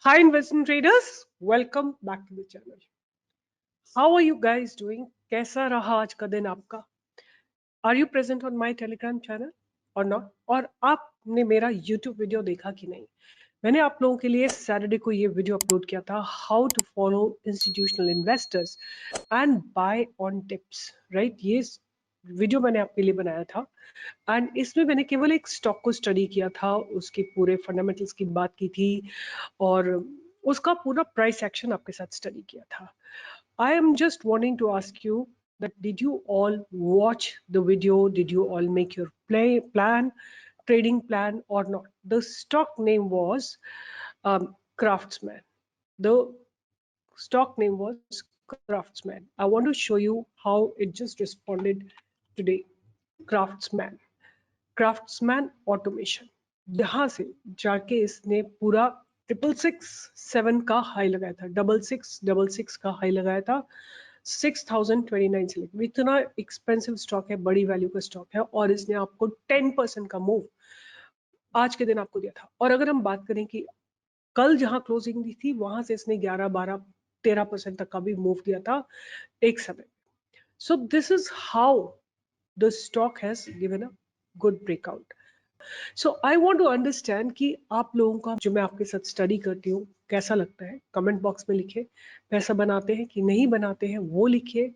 Hi, investment traders. Welcome back to the channel. How are you guys doing? कैसा रहा आज का दिन आपका? Are you present on my Telegram channel or not? और आपने मेरा YouTube वीडियो देखा कि नहीं? मैंने आप लोगों के लिए सैटरडे को ये वीडियो अपलोड किया था, how to follow institutional investors and buy on tips, right? ये वीडियो मैंने आपके लिए बनाया था एंड इसमें मैंने केवल एक स्टॉक को स्टडी किया था, उसके पूरे फंडामेंटल्स की बात की थी और उसका पूरा प्राइस एक्शन आपके साथ स्टडी किया था. I am just wanting to ask you that did you all watch the video? Did you all make your trading plan or not? The stock name was Craftsman. The stock name was Craftsman. I want to show you how it just responded today. Craftsman. Craftsman automation, यहाँ से जाके इसने पूरा 667 का high लगाया था, 6666 का high लगाया था, 6029 से लेकर. इतना एक्सपेंसिव स्टॉक है, बड़ी वैल्यू का स्टॉक है और इसने आपको 10% का मूव आज के दिन आपको दिया था. और अगर हम बात करें कि कल जहां क्लोजिंग दी थी वहां से इसने 11 12 13% तक का भी मूव दिया था एक समय. So this is how the stock has given a good breakout. So I want to understand कि आप लोगों का जो मैं आपके साथ स्टडी करती हूँ कैसा लगता है. कमेंट बॉक्स में लिखिए. पैसा बनाते हैं कि नहीं बनाते हैं वो लिखिए.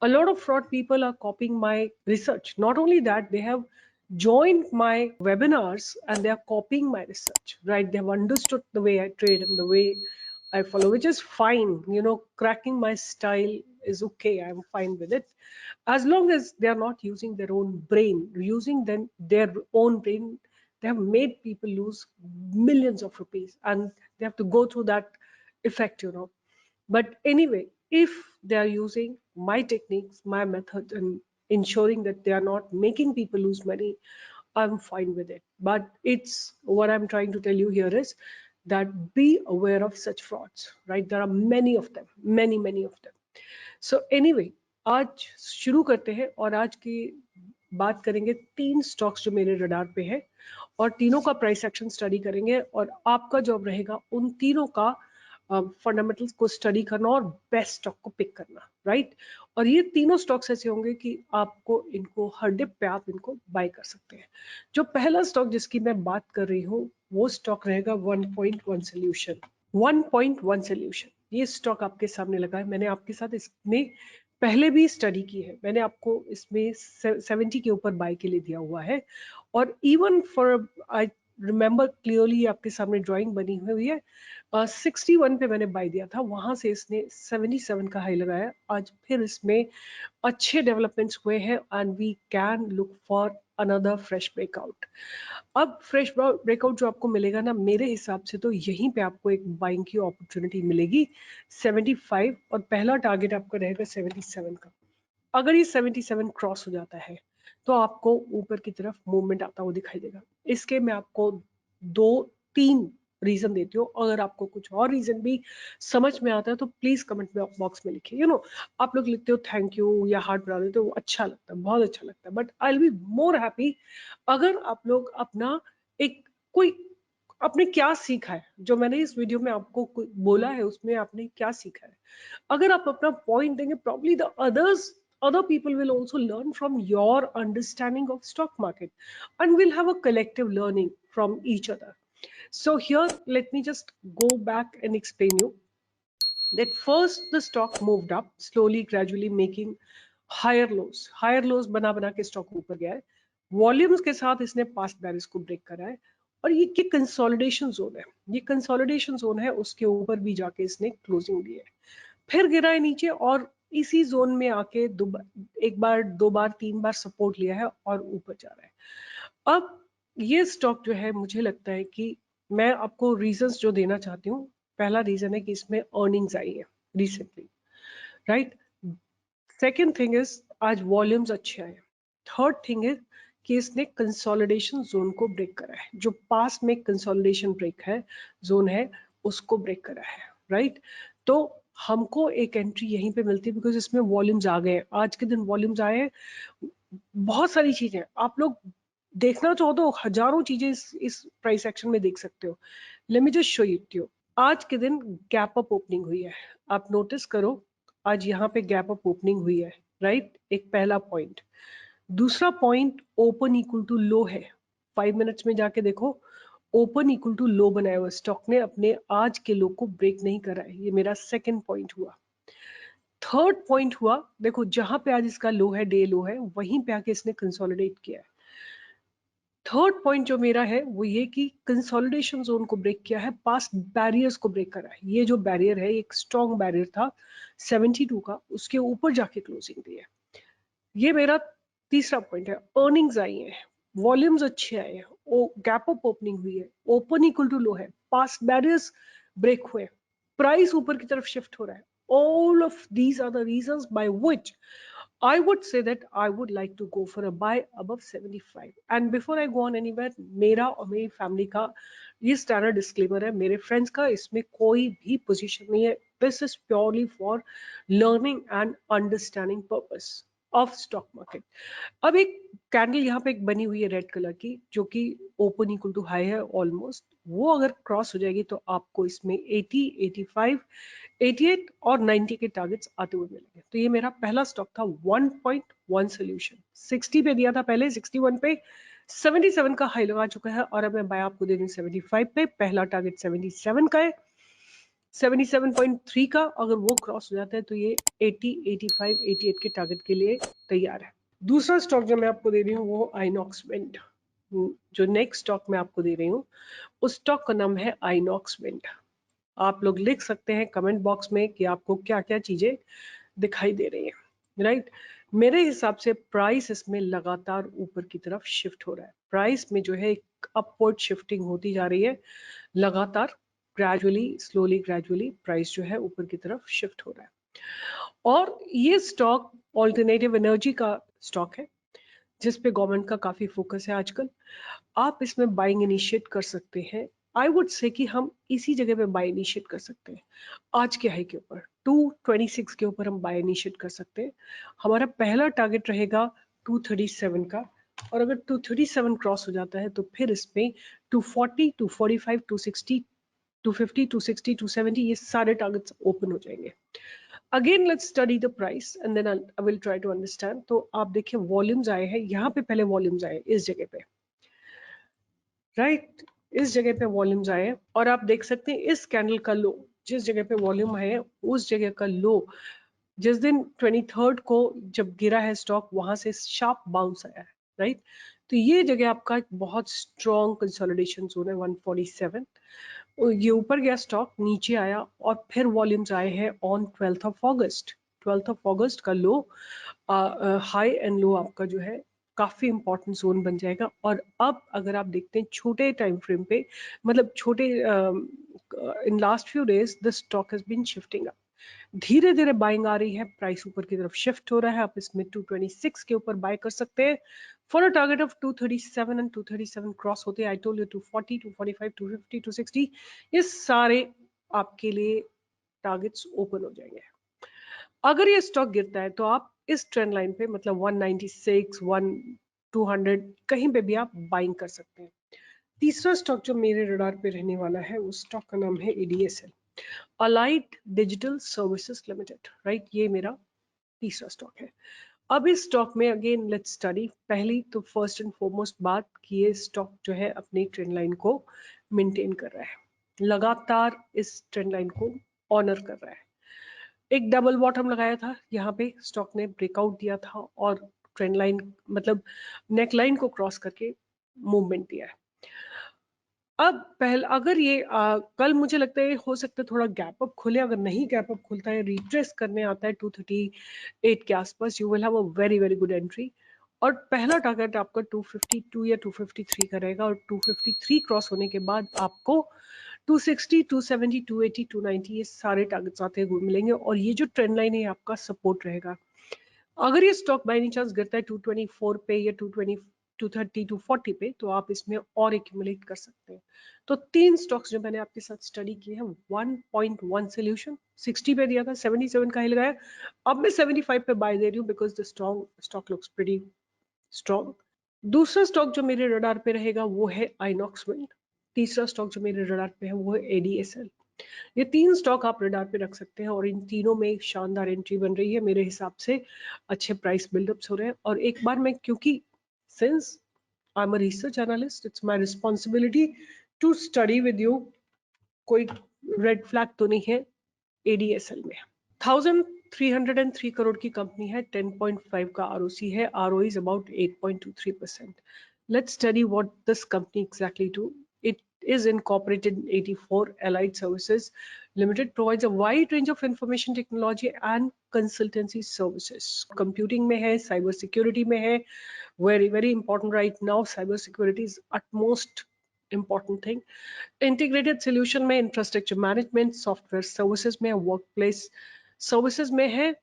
A lot of fraud people are copying my research. Not only that, they have joined my webinars and they are copying my research, right? They have understood the way I trade and the way I follow, which is fine. Cracking my style is okay. I'm fine with it. As long as they are not using their own brain, using their own brain, they have made people lose millions of rupees and they have to go through that effect. But anyway, if they are using my techniques, my method, and ensuring that they are not making people lose money, I'm fine with it. But it's what I'm trying to tell you here is that be aware of such frauds, right? There are many of them, many of them. So anyway, आज शुरू करते हैं और आज की बात करेंगे 3 stocks जो मेरे रडार पे है और तीनों का प्राइस एक्शन स्टडी करेंगे और आपका जॉब रहेगा उन तीनों का फंडामेंटल्स को स्टडी करना और बेस्ट स्टॉक को पिक करना, राइट? और ये तीनों स्टॉक्स ऐसे होंगे कि आपको इनको हर डिप पे आप इनको बाय कर सकते हैं. जो पहला स्टॉक जिसकी मैं बात कर रही हूँ वो स्टॉक रहेगा 1.1 सोल्यूशन. 1.1 सोल्यूशन ये स्टॉक आपके सामने लगा है. मैंने आपके साथ इसमें पहले भी स्टडी की है. मैंने आपको इसमें 70 के ऊपर बाय के लिए दिया हुआ है और even for I remember clearly आपके सामने ड्राइंग बनी हुई है. 61 पे मैंने बाय दिया था, वहां से इसने 77 का हाई लगाया. आज फिर इसमें अच्छे डेवलपमेंट्स हुए हैं and we can look for another fresh breakout. अब फ्रेश ब्रेकआउट जो आपको मिलेगा ना, मेरे हिसाब से तो यहीं पे आपको एक बाइंग की अपॉर्चुनिटी मिलेगी 75 और पहला टारगेट आपका रहेगा 77 का. अगर ये 77 क्रॉस हो जाता है तो आपको ऊपर की तरफ मूवमेंट आता हुआ दिखाई देगा. इसके मैं आपको 2-3 रीजन देती हूँ. अगर आपको कुछ और रीजन भी समझ में आता है तो प्लीज कमेंट बॉक्स में लिखिए. आप लोग लिखते हो थैंक यू या हार्ट बना देते हो, अच्छा लगता है, बहुत अच्छा लगता है. But I will be more happy अगर आप लोग अपना एक कोई आपने क्या सीखा है, जो मैंने इस वीडियो में आपको बोला है उसमें आपने क्या सीखा है. अगर आप अपना पॉइंट देंगे, probably the other people will also learn from your understanding of stock market and we'll have a collective learning from each other. So here let me just go back and explain you that first the stock moved up slowly gradually making higher lows बना के stock ऊपर गया है. Volumes के साथ इसने past barriers को break करा है और ये कंसोलिडेशन जोन है. ये कंसोलिडेशन जोन है, उसके ऊपर भी जाके इसने क्लोजिंग दी है, फिर गिरा है नीचे और इसी जोन में आके एक बार 2 बार 3 बार सपोर्ट लिया है और ऊपर जा रहा है. अब ये स्टॉक जो है मुझे लगता है कि मैं आपको रीजंस जो देना चाहती हूँ. पहला रीजन है कि इसमें अर्निंग्स आई है recently, right? Second thing is आज वॉल्यूम्स अच्छे आए. थर्ड थिंग इज कि इसने कंसोलिडेशन जोन को ब्रेक करा है. जो पास में कंसोलिडेशन ब्रेक है जोन है उसको ब्रेक करा है, राइट? तो हमको एक एंट्री यहीं पे मिलती है बिकॉज इसमें वॉल्यूम्स आ गए. आज के दिन वॉल्यूम्स आए हैं, बहुत सारी चीजें आप लोग देखना चाहो तो हजारों चीजें इस प्राइस एक्शन में देख सकते हो. Let me just show you. आज के दिन गैप अप ओपनिंग हुई है, आप नोटिस करो आज यहाँ पे गैप अप ओपनिंग हुई है, राइट। एक पहला पॉइंट। दूसरा point, open equal to low है। 5 मिनट्स में जाके देखो, ओपन इक्वल टू लो बनाया हुआ, स्टॉक ने अपने आज के लो को ब्रेक नहीं करा है। ये मेरा सेकंड पॉइंट हुआ। थर्ड पॉइंट हुआ, देखो जहां पे आज इसका लो है, डे लो है, वहीं पे आके इसने कंसोलिडेट किया है। थर्ड पॉइंट जो मेरा है वो ये कि कंसोलिडेशन जोन को ब्रेक किया है, पास्ट बैरियर्स को ब्रेक करा है। ये जो बैरियर है, एक स्ट्रॉन्ग बैरियर था 72 का, उसके ऊपर जाके क्लोजिंग दी है। ये मेरा तीसरा पॉइंट है। अर्निंग्स आई है, वॉल्यूम्स अच्छे आए हैं, गैप अप ओपनिंग हुई है, ओपन इक्वल टू लो है, पास्ट बैरियर्स ब्रेक हुए, प्राइस ऊपर की तरफ शिफ्ट हो रहा है। All of these are the reasons by which I would say that I would like to go for a buy above 75. And before I go on anywhere, मेरा और मेरी फैमिली का ये स्टैंडर्ड डिस्क्लेमर है, मेरे फ्रेंड्स का इसमें कोई भी पोजीशन नहीं है। This is purely for learning and understanding purpose of stock market. अब एक कैंडल यहाँ पे एक बनी हुई है रेड कलर की, जो कि ओपन इक्वल टू हाई है ऑलमोस्ट। वो अगर क्रॉस हो जाएगी तो आपको इसमें 80, 85, 88 और 90 के टारगेट्स आते हुए मिलेंगे। तो ये मेरा पहला स्टॉक था 1.1 सोल्यूशन। 60 पे दिया था पहले, 61 पे, 77 का हाई लगा चुका है और अब मैं बाय आपको दे दूं 75 पे। पहला टारगेट 77 का है, 77.3 का अगर वो क्रॉस हो जाता है तो ये 80, 85, 88 के टारगेट के लिए तैयार है। दूसरा स्टॉक जो मैं आपको दे रही हूँ वो आइनॉक्स विंड। जो नेक्स्ट स्टॉक मैं आपको दे रही हूँ उस स्टॉक का नाम है आइनॉक्स विंड। आप लोग लिख सकते हैं कमेंट बॉक्स में कि आपको क्या क्या चीजें दिखाई दे रही है, राइट। मेरे हिसाब से प्राइस इसमें लगातार ऊपर की तरफ शिफ्ट हो रहा है। प्राइस में जो है एक अपवर्ड शिफ्टिंग होती जा रही है लगातार, ग्रेजुअली, स्लोली ग्रेजुअली प्राइस जो है ऊपर की तरफ शिफ्ट हो रहा है। और ये स्टॉक ऑल्टरनेटिव एनर्जी का स्टॉक है, जिस पे गवर्नमेंट का काफी फोकस है आजकल। आप इसमें बाइंग इनिशिएट कर सकते हैं। आई वुड से कि हम इसी जगह पे बाय इनिशिएट कर सकते हैं, आज के हाई के ऊपर 226 के ऊपर हम बाय इनिशिएट कर सकते हैं। हमारा पहला टारगेट रहेगा 237 का, और अगर 237 क्रॉस हो जाता है तो फिर इसमें 240, 245, 260, 250, 260, 270 ये सारे टारगेट्स ओपन हो जाएंगे। Again let's study the price and then I will try to understand. तो आप देखिए वॉल्यूम्स आए हैं यहाँ पे, पहले वॉल्यूम्स आए इस जगह पे, राइट। इस जगह पे वॉल्यूम्स आए हैं और आप देख सकते हैं इस कैंडल का लो, जिस जगह पे वॉल्यूम आए हैं उस जगह का लो, जिस दिन 23rd को जब गिरा है स्टॉक, वहां से शार्प बाउंस आया है, राइट। तो ये जगह आपका एक बहुत स्ट्रॉन्ग कंसोलिडेशन जोन है 147। ये ऊपर गया स्टॉक, नीचे आया और फिर वॉल्यूम्स आए हैं on 12th of August. 12th of अगस्त का लो, हाई एंड लो आपका जो है काफी इंपॉर्टेंट जोन बन जाएगा। और अब अगर आप देखते हैं छोटे टाइम फ्रेम पे, मतलब छोटे, in last few days the stock has been shifting up, धीरे धीरे बाइंग आ रही है, प्राइस ऊपर की तरफ शिफ्ट हो रहा है। आप इसमें 226 के ऊपर बाय कर सकते हैं for a target of 237, and 237 cross होते हैं आई टोल्ड यू 240, 245, 250, 260 ये सारे आपके लिए टारगेट्स ओपन हो जाएंगे। अगर ये स्टॉक गिरता है तो आप इस ट्रेंड लाइन पे, मतलब 196, 200 कहीं पे भी आप बाइंग कर सकते हैं। तीसरा स्टॉक जो मेरे रडार पे रहने वाला है उस स्टॉक का नाम है ADSL, allied digital services limited, right. ये मेरा तीसरा स्टॉक है। अब इस स्टॉक में अगेन लेट्स स्टडी। पहली तो फर्स्ट एंड फॉरमोस्ट बात कि ये स्टॉक जो है अपनी ट्रेंड लाइन को मेंटेन कर रहा है, लगातार इस ट्रेंड लाइन को ऑनर कर रहा है। एक डबल बॉटम लगाया था यहाँ पे, स्टॉक ने ब्रेकआउट दिया था और ट्रेंड लाइन, मतलब नेक लाइन को क्रॉस करके मूवमेंट दिया है। अब पहले अगर ये कल मुझे लगता है हो सकता है थोड़ा गैप अप खुले, अगर नहीं गैप अप खुलता है, रिट्रेस करने आता है 238 के आसपास, you will have a very very good entry. और पहला टारगेट आपका 252 या 253 का रहेगा, और 253 क्रॉस होने के बाद आपको 260, 270, 280, 290 ये सारे टारगेट्स आते हुए मिलेंगे। और ये जो ट्रेंड लाइन है आपका सपोर्ट रहेगा। अगर ये स्टॉक बाय एनी चांस गिरता है 224 पे या 220, 230, 240 पे, तो आप इसमें और एक्यूमुलेट कर सकते हैं। तो तीन स्टॉक्स जो मैंने आपके साथ स्टडी किए हैं, 1.1 सोल्यूशन 60 पे दिया था, 77 का ही लगाया, अब मैं 75 पे बाय दे रही हूँ because the stock looks pretty strong. दूसरा स्टॉक जो मेरे रडार पे रहेगा वो है आइनॉक्स विंड। तीसरा स्टॉक जो मेरे रडार पे है वो है एडीएसएल। ये 3 स्टॉक आप रडार पे रख सकते हैं और इन तीनों में एक शानदार एंट्री बन रही है मेरे हिसाब से। अच्छे प्राइस बिल्डअप्स हो रहे हैं और एक बार मैं, क्योंकि since I am a research analyst, it's my responsibility to study with you. कोई रेड फ्लैग तो नहीं है एडीएसएल में। 1303 करोड़ की कंपनी है, 10.5 का आरओसी है, ROE is about 8.23%. Let's study what this company exactly do. It is incorporated in 84. Allied Services Limited provides a wide range of information technology and consultancy services. Computing में है, cyber security में है, very very important right now. Cyber security is utmost important thing. Integrated solution में infrastructure management, software services में, workplace services में है।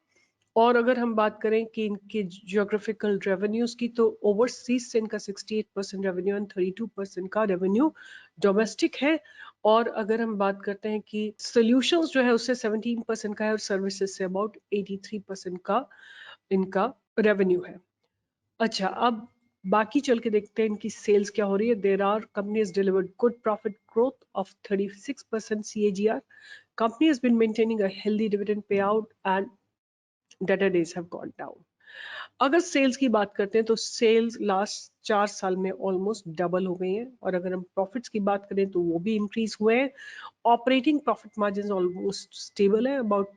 और अगर हम बात करें कि इनके जियोग्राफिकल रेवेन्यूज की, तो ओवरसीज से इनका 68% रेवेन्यू एंड 32% का रेवेन्यू डोमेस्टिक है। और अगर हम बात करते हैं कि सॉल्यूशंस जो है उससे 17% का है और सर्विसेज से अबाउट 83% का इनका रेवेन्यू है। अच्छा, अब बाकी चल के देखते हैं इनकी सेल्स क्या हो रही है। There are companies delivered good profit growth of 36% CAGR. Company has been maintaining a healthy dividend payout and debtor days have gone down. अगर सेल्स की बात करते हैं तो सेल्स लास्ट 4 साल में ऑलमोस्ट डबल हो गई है और अगर हम प्रॉफिट्स की बात करें तो वो भी इंक्रीज हुए हैं। Operating profit margin almost stable है, अबाउट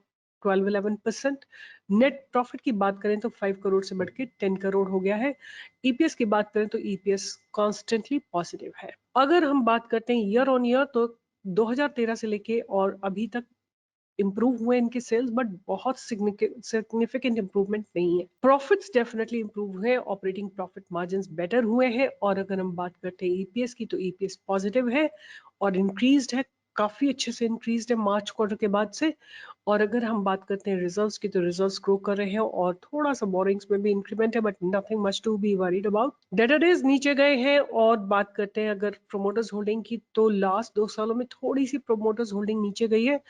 12-11%। नेट प्रॉफिट की बात करें तो 5 करोड़ से बढ़ के 10 करोड़ हो गया है। ईपीएस की बात करें तो ईपीएस कॉन्स्टेंटली पॉजिटिव है। अगर हम बात करते हैं ईयर ऑन ईयर तो 2013 से लेके और अभी तक इंप्रूव हुए इनके सेल्स, बट बहुत सिग्निफिकेंट इंप्रूवमेंट नहीं है। प्रॉफिट्स डेफिनेटली इंप्रूव हुए, ऑपरेटिंग प्रॉफिट मार्जिन्स बेटर हुए हैं। और अगर हम बात करते हैं ईपीएस की तो ईपीएस पॉजिटिव है और इंक्रीज्ड है, काफी अच्छे से इंक्रीज्ड है मार्च क्वार्टर के बाद से। और अगर हम बात करते हैं रिजल्ट्स की तो रिजल्ट्स ग्रो कर रहे हैं और थोड़ा सा बोरिंग्स में भी इंक्रीमेंट है, but nothing much to be worried about. Debtor days नीचे गए हैं। और बात करते हैं अगर प्रोमोटर्स होल्डिंग की तो लास्ट 2 सालों में थोड़ी सी प्रोमोटर्स होल्डिंग नीचे गई है।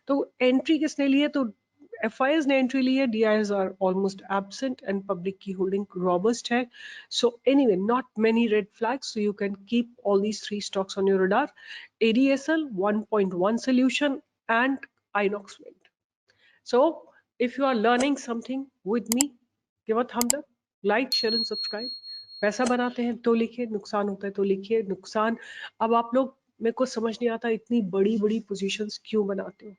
तो एंट्री किसने ली है तो FIs ने एंट्री ली है, DIs are almost absent and public की होल्डिंग रॉबस्ट है। So anyway, not many red flags, so you can keep all these 3 stocks on your radar. ADSL 1.1 solution and Inox Wind. So if you are learning something with me, give a thumbs up, like, share and subscribe. पैसा बनाते हैं तो लिखिए, नुकसान होता है तो लिखिए नुकसान। अब आप लोग, मेरे को समझ नहीं आता इतनी बड़ी बड़ी पोजीशंस क्यों बनाते हो।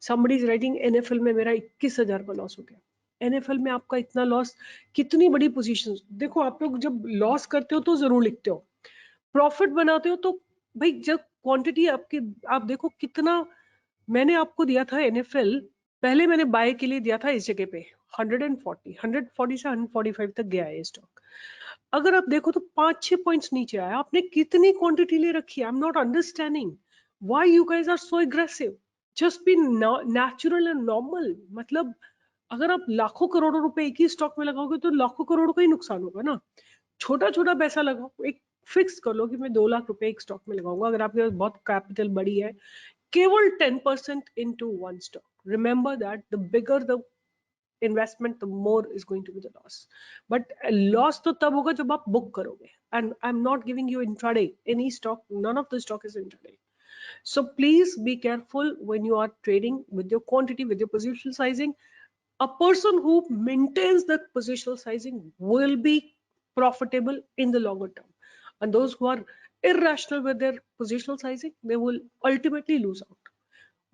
somebody is writing NFL में मेरा 21,000 का लॉस हो गया। NFL में आपका इतना लॉस, कितनी बड़ी पोजीशन। देखो, आप लोग जब लॉस करते हो तो जरूर लिखते हो, प्रॉफिट बनाते हो तो भाई जब क्वांटिटी आपकी, आप देखो कितना मैंने आपको दिया था NFL। पहले मैंने बाय के लिए दिया था इस जगह पे 140 से 145 तक गया है स्टॉक। अगर आप देखो तो 5-6 पॉइंट्स नीचे आया। आपने कितनी क्वांटिटी ले रखी है? I am not understanding why you guys are so aggressive. Just be natural and normal. मतलब अगर आप लाखों करोड़ों रुपए एक ही स्टॉक में लगाओगे तो लाखों करोड़ का ही नुकसान होगा ना। छोटा छोटा पैसा लगाओ, एक फिक्स कर लो कि मैं 2 लाख रुपए एक स्टॉक में लगाऊंगा। अगर आपके पास बहुत कैपिटल बड़ी है, केवल 10% into one stock. Remember that the bigger the investment, the more is going to be the loss. But loss तो तब होगा जब आप book करोगे. And I'm not giving you intraday any stock. None of the stock is intraday. So please be careful when you are trading with your quantity, with your positional sizing. A person who maintains the positional sizing will be profitable in the longer term. And those who are irrational with their positional sizing, they will ultimately lose out.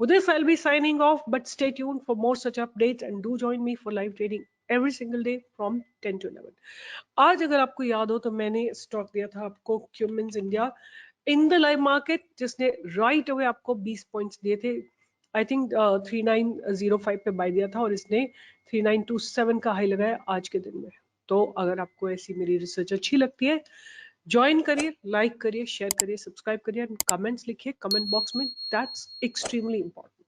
With this, I'll be signing off, but stay tuned for more such updates and do join me for live trading every single day from 10 to 11. आज अगर आपको याद हो तो मैंने stock दिया था आपको Cummins India in the live market, जिसने राइट अवे आपको 20 पॉइंट्स दिए थे। आई थिंक 3905 पे बाय दिया था और इसने 3927 का हाई लगाया आज के दिन में। तो अगर आपको ऐसी मेरी रिसर्च अच्छी लगती है, ज्वाइन करिए, लाइक करिए, शेयर करिए, सब्सक्राइब करिए, कमेंट्स लिखिए कमेंट बॉक्स में। That's extremely important.